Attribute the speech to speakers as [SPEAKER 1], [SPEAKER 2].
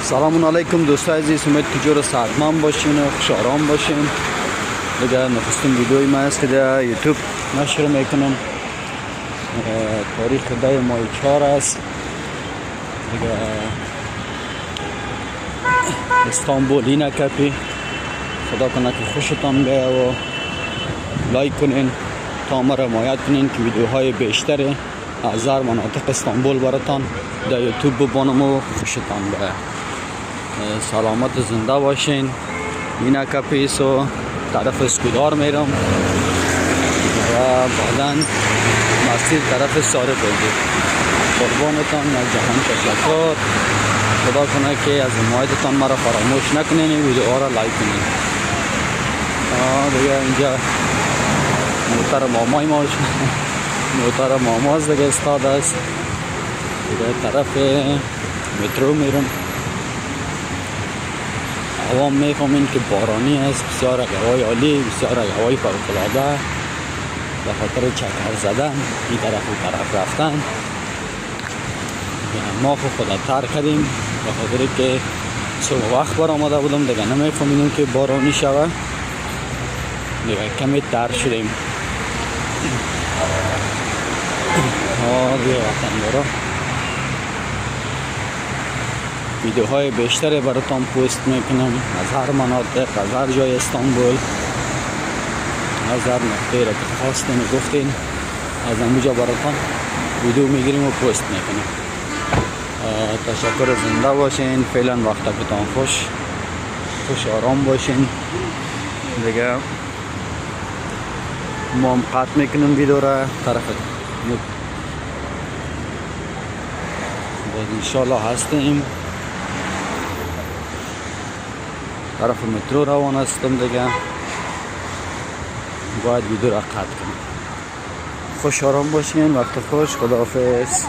[SPEAKER 1] سلام علیکم دوستان عزیز، امید که جور صحتمند باشین و خوش آرام باشین. دیگه نخستین ویدیوی من است که در یوتیوب نشر میکنم. تاریخ ده ماه 4 است. دیگه استانبول اینه کپی. خدا کنه که خوشتان بیایه و لایک کنین تا ما را حمایت کنین که ویدیوهای بیشتر از هر مناطق استانبول براتان در یوتیوب ببانم و خوشتان بیایه. سلامت زنده باشین. این کپیس و طرف اسکودار میرم و بعدا مسیر طرف ساره بگیر. قربانتان از جهان تشکر. خدا کنه که از حمایتتان مرا فراموش نکنین. این ویدیوها را لایک کنین. دیگه اینجا موتر مامای ما موتر ماماز دیگه استاد است. دیگه طرف مترو میرم. هوا میفهمین که بارانی است، بسیار هوای عالی، بسیار هوای فوق‌العاده. به خاطر چکر زدن این طرف و طرف رفتن ما خدا تر کردیم به خاطر که صبح وقت برآمده بودم دیگه نمیفهمیدم که بارانی شود. دیگه کمی تر شدیم. دیگه وطن برا ویدیوهای بیشتری براتون پست میکنم از هر مناطق، از هر جای استانبول، از هر نقطه را که خواستین و گفتین از همونجا براتون ویدیو میگیریم و پست میکنیم. تشکر. زنده باشین. فعلا وقتتان خوش آرام باشین. دیگه ما هم قطع میکنیم ویدیو را طرف انشالله هستیم. طرف مترو روان هستم دیگه. باید ویدیو را قطع کنم. خوش آرام باشین. وقت خوش. خداحافظ.